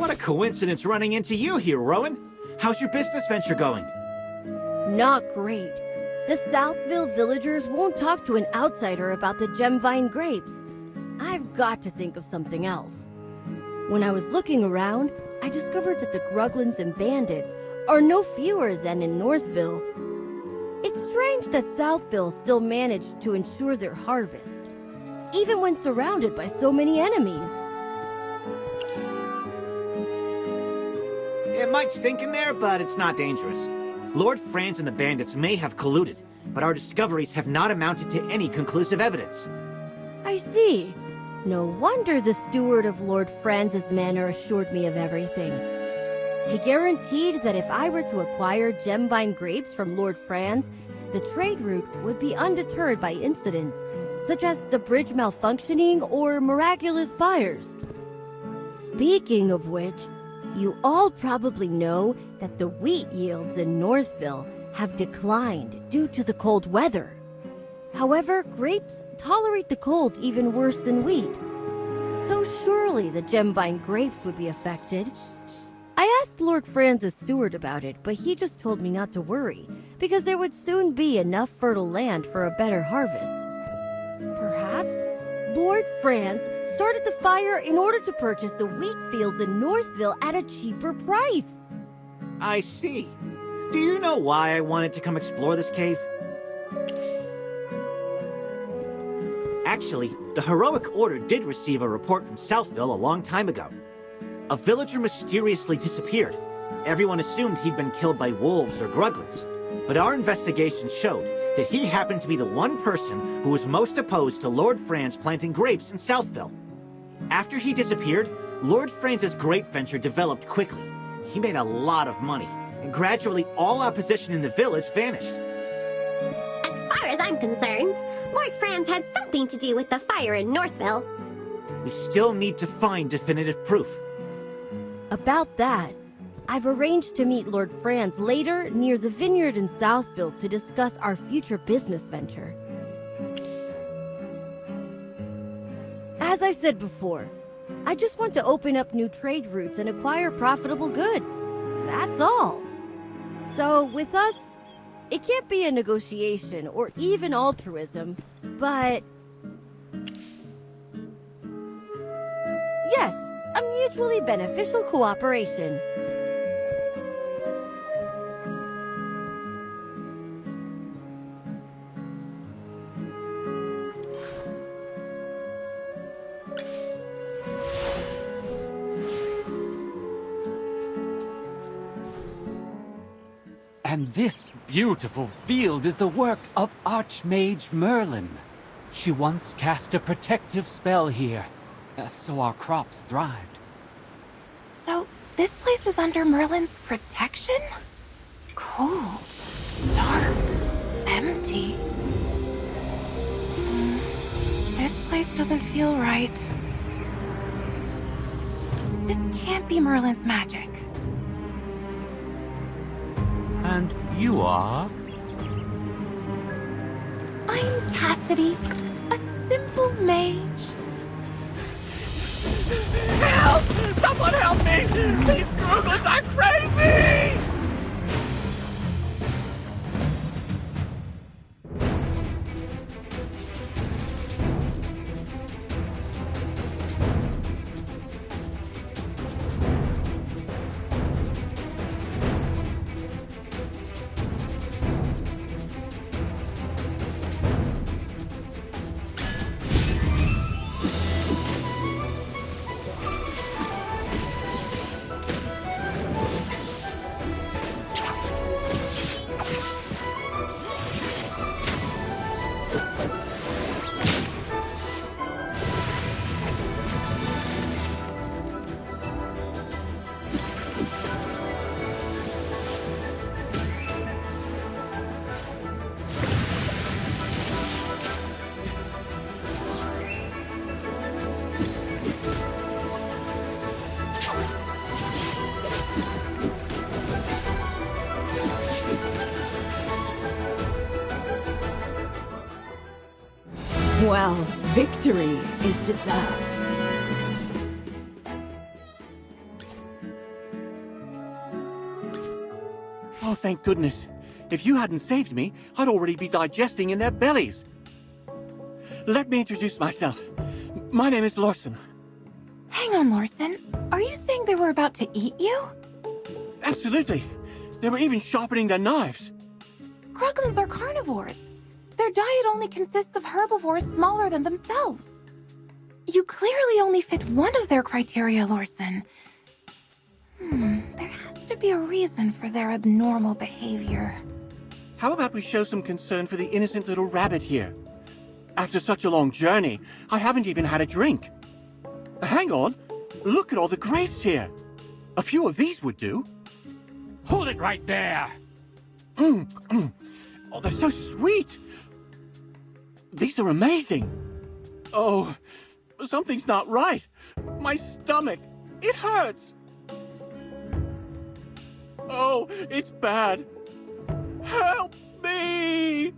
What a coincidence running into you here, Rowan. How's your business venture going? Not great. The Southville villagers won't talk to an outsider about the Gemvine grapes. I've got to think of something else. When I was looking around, I discovered that the Gruglins and bandits are no fewer than in Northville. It's strange that Southville still managed to ensure their harvest, even when surrounded by so many enemies. It might stink in there, but it's not dangerous. Lord Franz and the bandits may have colluded, but our discoveries have not amounted to any conclusive evidence. I see. No wonder the steward of Lord Franz's manor assured me of everything. He guaranteed that if I were to acquire Gemvine grapes from Lord Franz, the trade route would be undeterred by incidents, such as the bridge malfunctioning or miraculous fires. Speaking of which, you all probably know that the wheat yields in Northville have declined due to the cold weather. However, grapes tolerate the cold even worse than wheat. So surely the Gemvine grapes would be affected. I asked Lord Franz's steward about it, but he just told me not to worry, because there would soon be enough fertile land for a better harvest. Perhaps Lord Franz started the fire in order to purchase the wheat fields in Northville at a cheaper price. I see. Do you know why I wanted to come explore this cave? Actually, the Heroic Order did receive a report from Southville a long time ago. A villager mysteriously disappeared. Everyone assumed he'd been killed by wolves or Gruglins, but our investigation showed that he happened to be the one person who was most opposed to Lord Franz planting grapes in Southville. After he disappeared, Lord Franz's grape venture developed quickly. He made a lot of money, and gradually all opposition in the village vanished. As far as I'm concerned, Lord Franz had something to do with the fire in Northville. We still need to find definitive proof. About that, I've arranged to meet Lord Franz later near the vineyard in Southville to discuss our future business venture. As I said before, I just want to open up new trade routes and acquire profitable goods. That's all. So with us, it can't be a negotiation or even altruism, but... yes, a mutually beneficial cooperation. And this beautiful field is the work of Archmage Merlin. She once cast a protective spell here, so our crops thrived. So, this place is under Merlin's protection? Cold, dark, empty. This place doesn't feel right. This can't be Merlin's magic. And you are? I'm Cassidy, a simple mage. Help! Someone help me! These Gruglins are crazy! Well, victory is deserved. thank goodness. If you hadn't saved me, I'd already be digesting in their bellies. Let me introduce myself. My name is Lawson. Hang on, Lawson. Are you saying they were about to eat you? Absolutely. They were even sharpening their knives. Gruglins are carnivores. Their diet only consists of herbivores smaller than themselves. You clearly only fit one of their criteria, Lawson. There has to be a reason for their abnormal behavior. How about we show some concern for the innocent little rabbit here? After such a long journey, I haven't even had a drink. Hang on. Look at all the grapes here. A few of these would do. Hold it right there! Oh, they're so sweet. These are amazing. Oh, something's not right. My stomach, it hurts. Oh, it's bad. Help me!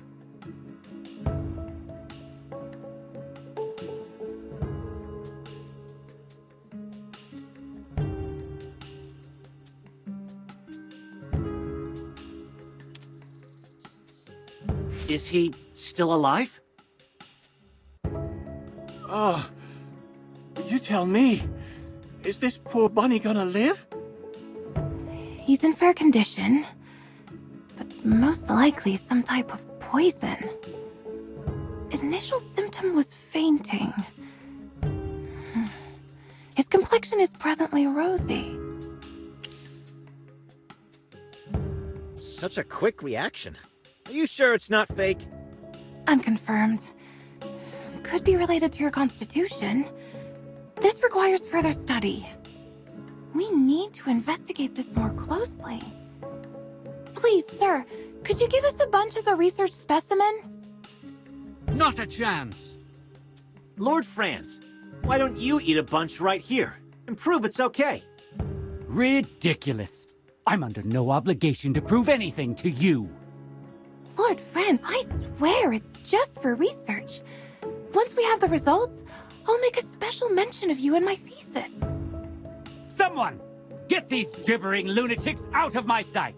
Is he still alive? Oh, you tell me. Is this poor bunny gonna live? He's in fair condition, but most likely some type of poison. Initial symptom was fainting. His complexion is presently rosy. Such a quick reaction. Are you sure it's not fake? Unconfirmed. Could be related to your constitution. This requires further study. We need to investigate this more closely. Please, sir, could you give us a bunch as a research specimen? Not a chance! Lord Franz, why don't you eat a bunch right here and prove it's okay? Ridiculous. I'm under no obligation to prove anything to you. Lord Franz, I swear it's just for research. Once we have the results, I'll make a special mention of you in my thesis. Someone! Get these gibbering lunatics out of my sight!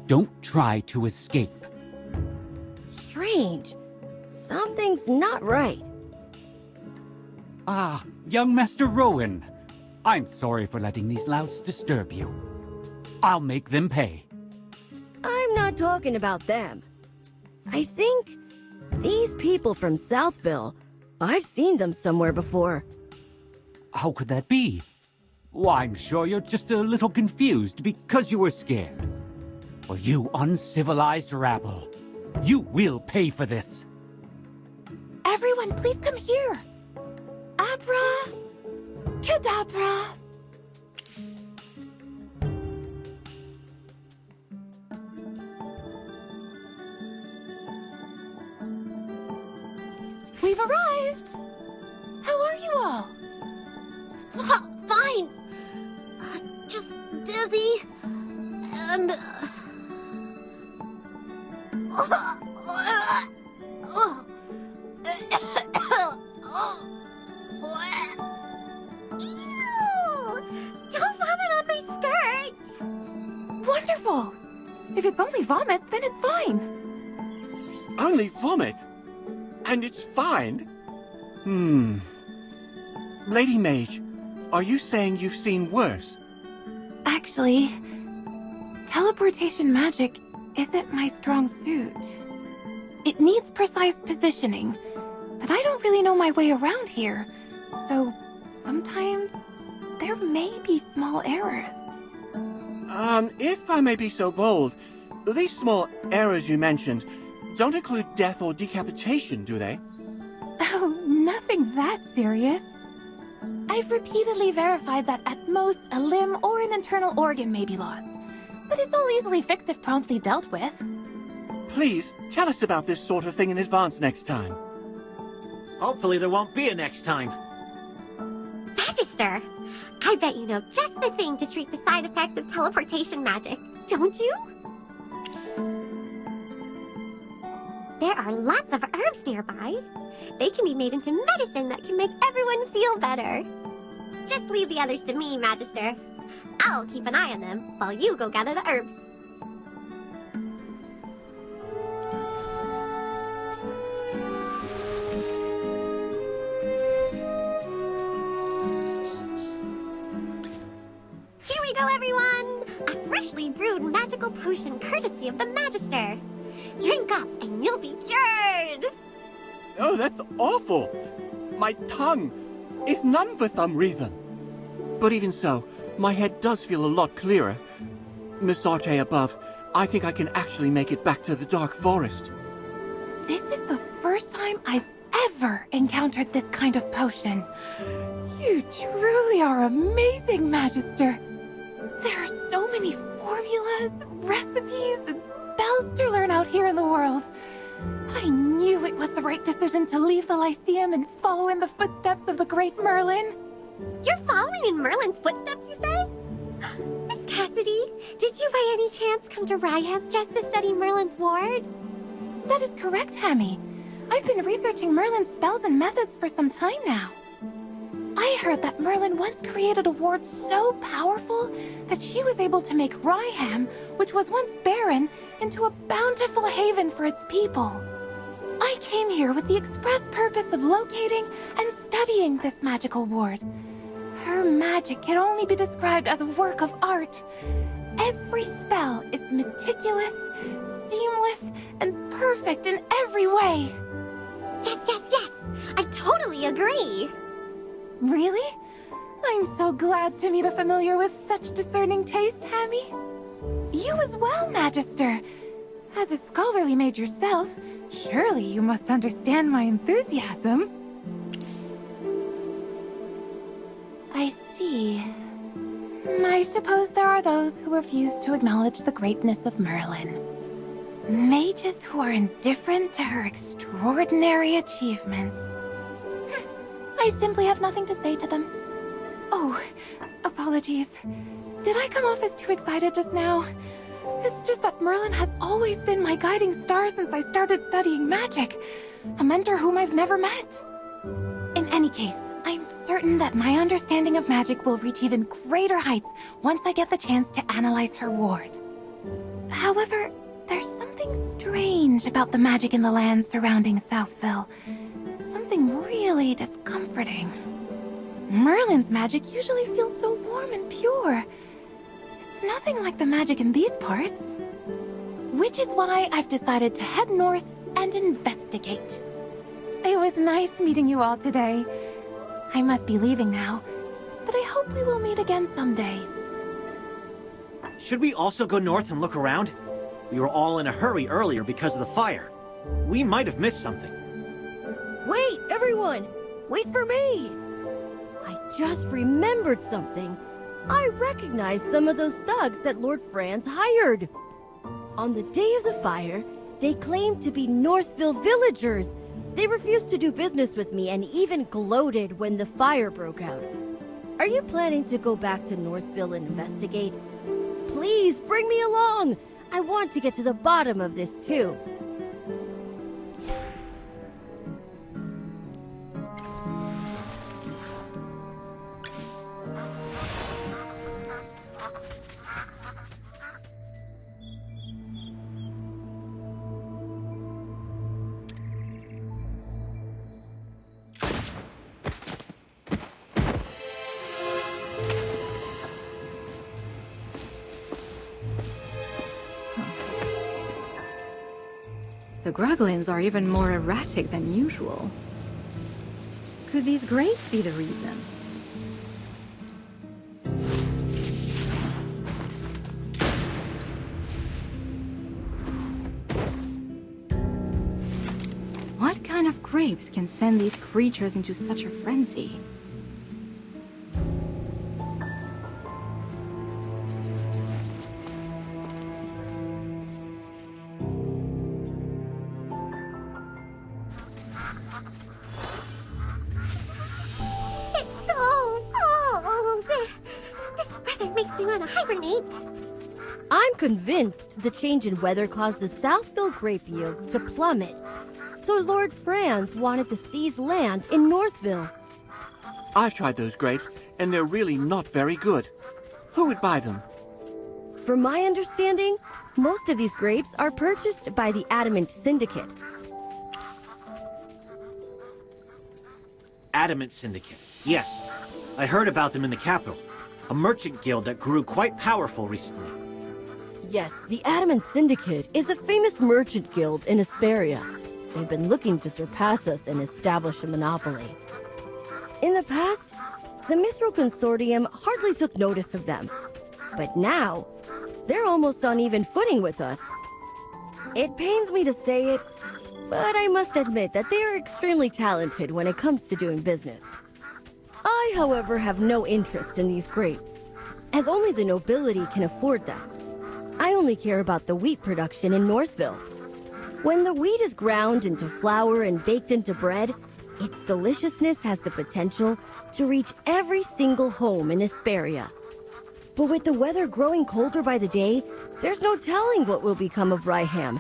Don't try to escape. Strange. Something's not right. Ah, young Master Rowan. I'm sorry for letting these louts disturb you. I'll make them pay. I'm not talking about them. I think these people from Southville, I've seen them somewhere before. How could that be? Why, I'm sure you're just a little confused because you were scared. Well, you uncivilized rabble. You will pay for this. Everyone, please come here. Abra, Kedabra. We've arrived. How are you all? Fine. Just dizzy. And... Ew! Don't vomit on my skirt! Wonderful! If it's only vomit, then it's fine. Only vomit? And it's fine? Lady Mage, are you saying you've seen worse? Actually, teleportation magic isn't my strong suit. It needs precise positioning, but I don't really know my way around here, so sometimes there may be small errors. If I may be so bold, these small errors you mentioned don't include death or decapitation, do they? Oh, nothing that serious. I've repeatedly verified that at most a limb or an internal organ may be lost, but it's all easily fixed if promptly dealt with. Please, tell us about this sort of thing in advance next time. Hopefully there won't be a next time. Magister, I bet you know just the thing to treat the side effects of teleportation magic, don't you? There are lots of herbs nearby. They can be made into medicine that can make everyone feel better. Just leave the others to me, Magister. I'll keep an eye on them while you go gather the herbs. Here we go, everyone! A freshly brewed magical potion courtesy of the Magister. Drink up and you'll be cured! Oh, that's awful! My tongue! If none for some reason. But even so, my head does feel a lot clearer. Miss Arte above, I think I can actually make it back to the Dark Forest. This is the first time I've ever encountered this kind of potion. You truly are amazing, Magister. There are so many formulas, recipes, and spells to learn out here in the world. I knew it was the right decision to leave the Lyceum and follow in the footsteps of the great Merlin. You're following in Merlin's footsteps, you say? Miss Cassidy, did you by any chance come to Ryham just to study Merlin's ward? That is correct, Hammy. I've been researching Merlin's spells and methods for some time now. I heard that Merlin once created a ward so powerful that she was able to make Ryham, which was once barren, into a bountiful haven for its people. I came here with the express purpose of locating and studying this magical ward. Her magic can only be described as a work of art. Every spell is meticulous, seamless, and perfect in every way. Yes, yes, yes! I totally agree! Really? I'm so glad to meet a familiar with such discerning taste, Hammy. You as well, Magister. As a scholarly mage yourself, surely you must understand my enthusiasm. I see. I suppose there are those who refuse to acknowledge the greatness of Merlin. Mages who are indifferent to her extraordinary achievements. I simply have nothing to say to them. Oh, apologies. Did I come off as too excited just now? It's just that Merlin has always been my guiding star since I started studying magic. A mentor whom I've never met. In any case, I'm certain that my understanding of magic will reach even greater heights once I get the chance to analyze her ward. However, there's something strange about the magic in the lands surrounding Southville. Something really discomforting. Merlin's magic usually feels so warm and pure. It's nothing like the magic in these parts. Which is why I've decided to head north and investigate. It was nice meeting you all today. I must be leaving now, but I hope we will meet again someday. Should we also go north and look around? We were all in a hurry earlier because of the fire. We might have missed something. Wait, everyone! Wait for me! I just remembered something. I recognized some of those thugs that Lord Franz hired. On the day of the fire, they claimed to be Northville villagers. They refused to do business with me and even gloated when the fire broke out. Are you planning to go back to Northville and investigate? Please, bring me along! I want to get to the bottom of this, too. The Gruglins are even more erratic than usual. Could these grapes be the reason? What kind of grapes can send these creatures into such a frenzy? It's so cold. This weather makes me want to hibernate. I'm convinced the change in weather caused the Southville grape yields to plummet. So Lord Franz wanted to seize land in Northville. I've tried those grapes, and they're really not very good. Who would buy them? From my understanding, most of these grapes are purchased by the Adamant Syndicate. Adamant Syndicate. Yes, I heard about them in the capital. A merchant guild that grew quite powerful recently. Yes, the Adamant Syndicate is a famous merchant guild in Asperia. They've been looking to surpass us and establish a monopoly. In the past, the Mithril Consortium hardly took notice of them. But now, they're almost on even footing with us. It pains me to say it, but I must admit that they are extremely talented when it comes to doing business. I, however, have no interest in these grapes, as only the nobility can afford them. I only care about the wheat production in Northville. When the wheat is ground into flour and baked into bread, its deliciousness has the potential to reach every single home in Asperia. But with the weather growing colder by the day, there's no telling what will become of Ryham.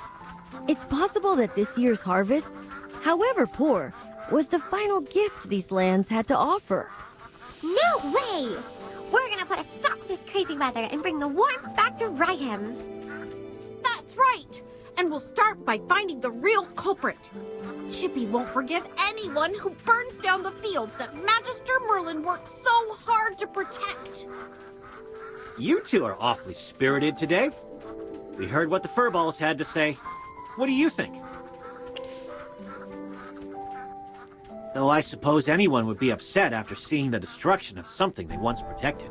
It's possible that this year's harvest, however poor, was the final gift these lands had to offer. No way! We're gonna put a stop to this crazy weather and bring the warmth back to Ryham. That's right! And we'll start by finding the real culprit. Chippy won't forgive anyone who burns down the fields that Magister Merlin worked so hard to protect. You two are awfully spirited today. We heard what the Furballs had to say. What do you think? Though I suppose anyone would be upset after seeing the destruction of something they once protected.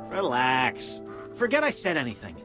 Relax. Forget I said anything.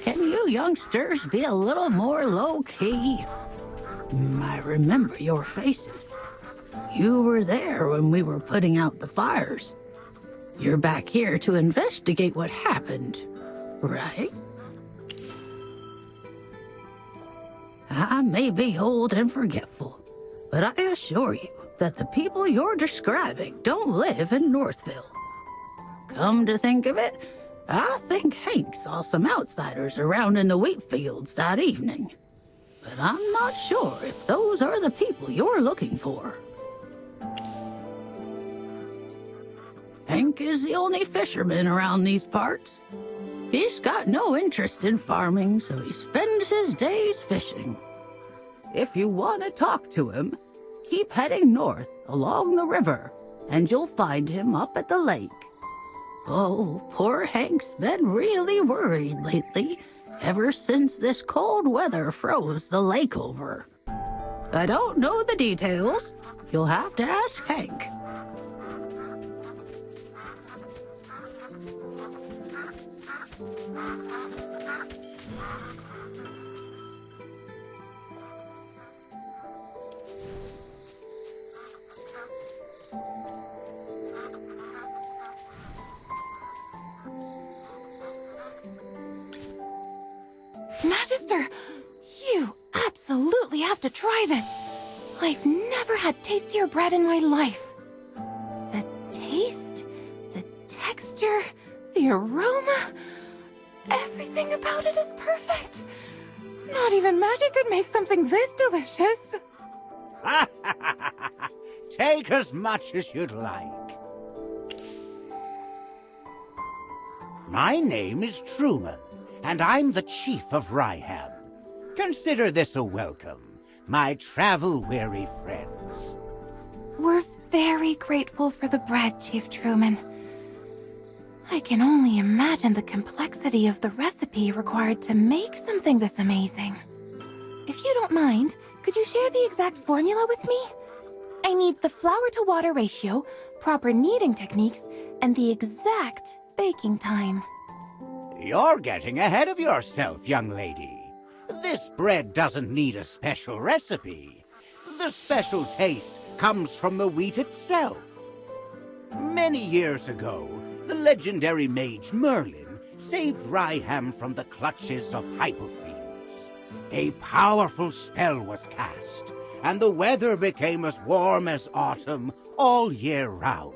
Can you youngsters be a little more low-key? I remember your faces. You were there when we were putting out the fires. You're back here to investigate what happened, right? I may be old and forgetful, but I assure you that the people you're describing don't live in Northville. Come to think of it, I think Hank saw some outsiders around in the wheat fields that evening. But I'm not sure if those are the people you're looking for. Hank is the only fisherman around these parts. He's got no interest in farming, so he spends his days fishing. If you want to talk to him, keep heading north along the river, and you'll find him up at the lake. Oh, poor Hank's been really worried lately, ever since this cold weather froze the lake over. I don't know the details. You'll have to ask Hank. Magister, you absolutely have to try this. I've never had tastier bread in my life. The taste, the texture, the aroma, everything about it is perfect. Not even magic could make something this delicious. Take as much as you'd like. My name is Truman, and I'm the chief of Ryham. Consider this a welcome, my travel-weary friends. We're very grateful for the bread, Chief Truman. I can only imagine the complexity of the recipe required to make something this amazing. If you don't mind, could you share the exact formula with me? I need the flour-to-water ratio, proper kneading techniques, and the exact baking time. You're getting ahead of yourself, young lady. This bread doesn't need a special recipe. The special taste comes from the wheat itself. Many years ago, the legendary mage Merlin saved Ryham from the clutches of hypofiends. A powerful spell was cast, and the weather became as warm as autumn all year round.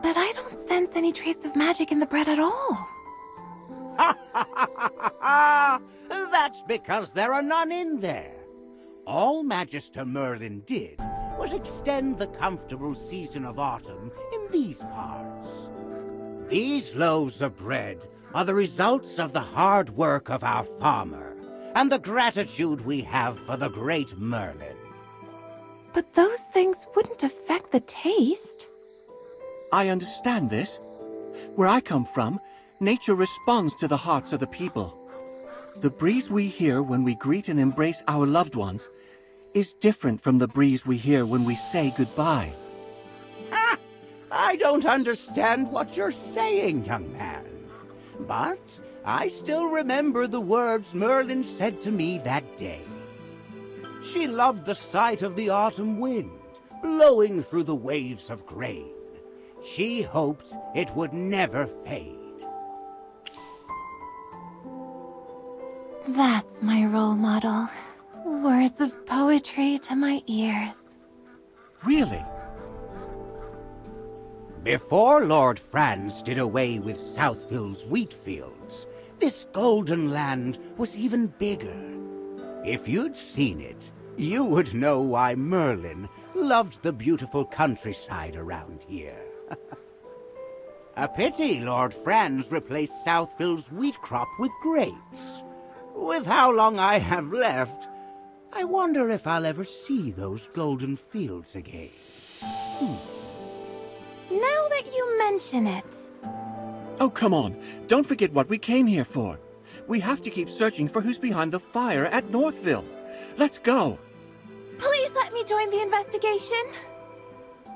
But I don't sense any trace of magic in the bread at all. That's because there are none in there. All Magister Merlin did was extend the comfortable season of autumn in these parts. These loaves of bread are the results of the hard work of our farmer and the gratitude we have for the great Merlin. But those things wouldn't affect the taste. I understand this. Where I come from, nature responds to the hearts of the people. The breeze we hear when we greet and embrace our loved ones is different from the breeze we hear when we say goodbye. I don't understand what you're saying, young man. But I still remember the words Merlin said to me that day. She loved the sight of the autumn wind blowing through the waves of grain. She hoped it would never fade. That's my role model. Words of poetry to my ears. Really? Before Lord Franz did away with Southville's wheat fields, this golden land was even bigger. If you'd seen it, you would know why Merlin loved the beautiful countryside around here. A pity Lord Franz replaced Southville's wheat crop with grapes. With how long I have left, I wonder if I'll ever see those golden fields again. Now that you mention it. Oh, come on. Don't forget what we came here for. We have to keep searching for who's behind the fire at Northville. Let's go. Please let me join the investigation.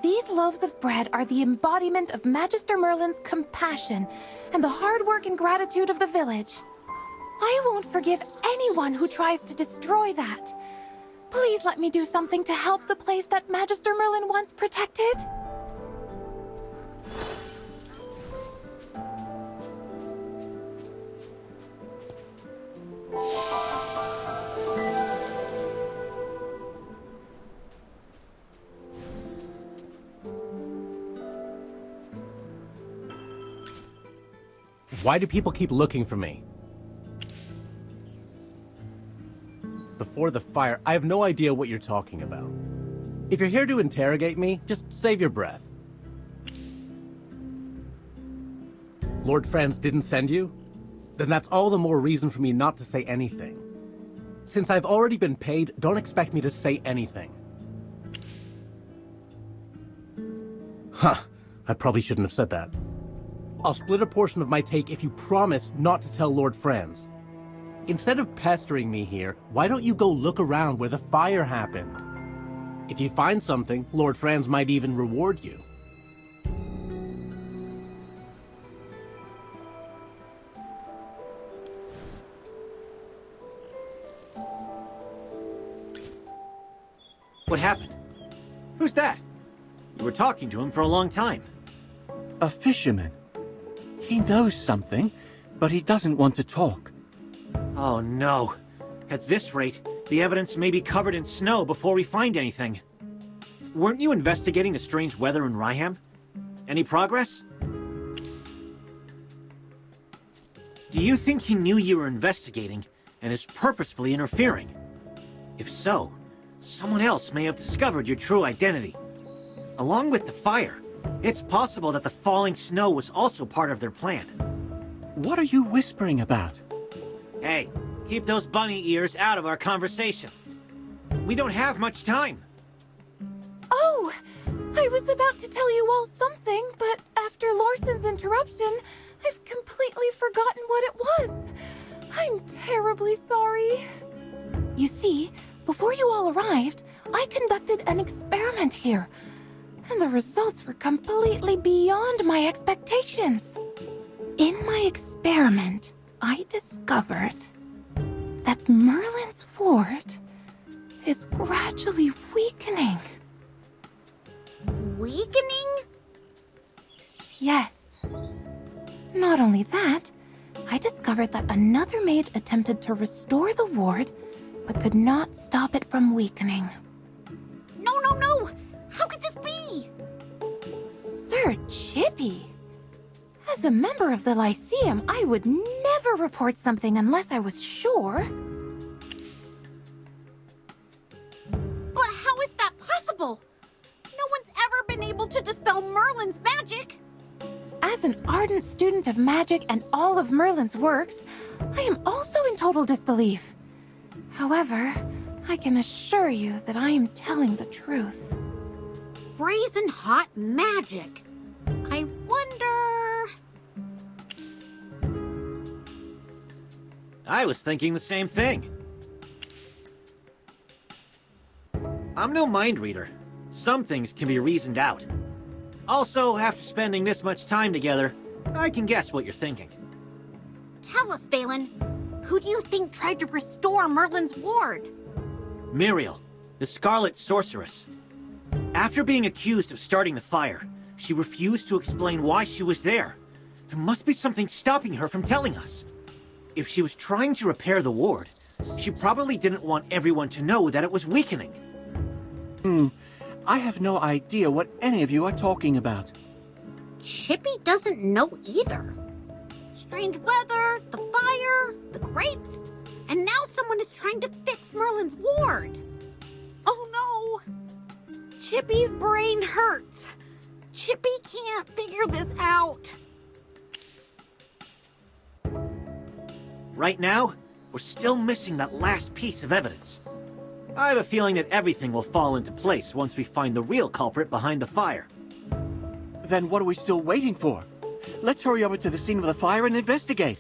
These loaves of bread are the embodiment of Magister Merlin's compassion and the hard work and gratitude of the village. I won't forgive anyone who tries to destroy that. Please let me do something to help the place that Magister Merlin once protected. Why do people keep looking for me? Before the fire, I have no idea what you're talking about. If you're here to interrogate me, just save your breath. Lord Franz didn't send you? Then that's all the more reason for me not to say anything. Since I've already been paid, don't expect me to say anything. Huh, I probably shouldn't have said that. I'll split a portion of my take if you promise not to tell Lord Franz. Instead of pestering me here, why don't you go look around where the fire happened? If you find something, Lord Franz might even reward you. What happened? Who's that? You were talking to him for a long time. A fisherman. He knows something, but he doesn't want to talk. Oh no. At this rate, the evidence may be covered in snow before we find anything. Weren't you investigating the strange weather in Ryham? Any progress? Do you think he knew you were investigating and is purposefully interfering? If so, someone else may have discovered your true identity. Along with the fire, it's possible that the falling snow was also part of their plan. What are you whispering about? Hey, keep those bunny ears out of our conversation. We don't have much time. Oh, I was about to tell you all something, but after Larson's interruption, I've completely forgotten what it was. I'm terribly sorry. You see, before you all arrived, I conducted an experiment here, and the results were completely beyond my expectations. In my experiment, I discovered that Merlin's ward is gradually weakening. Weakening? Yes. Not only that, I discovered that another maid attempted to restore the ward, but could not stop it from weakening. No, no, no! How could this be? Sir Chippy! As a member of the Lyceum, I would never report something unless I was sure. But how is that possible? No one's ever been able to dispel Merlin's magic. As an ardent student of magic and all of Merlin's works, I am also in total disbelief. However, I can assure you that I am telling the truth. Brazen hot magic. I wonder... I was thinking the same thing. I'm no mind reader. Some things can be reasoned out. Also, after spending this much time together, I can guess what you're thinking. Tell us, Valen. Who do you think tried to restore Merlin's ward? Muriel, the Scarlet Sorceress. After being accused of starting the fire, she refused to explain why she was there. There must be something stopping her from telling us. If she was trying to repair the ward, she probably didn't want everyone to know that it was weakening. I have no idea what any of you are talking about. Chippy doesn't know either. Strange weather, the fire, the grapes, and now someone is trying to fix Merlin's ward. Oh no! Chippy's brain hurts. Chippy can't figure this out. Right now, we're still missing that last piece of evidence. I have a feeling that everything will fall into place once we find the real culprit behind the fire. Then what are we still waiting for? Let's hurry over to the scene of the fire and investigate.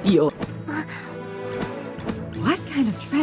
Your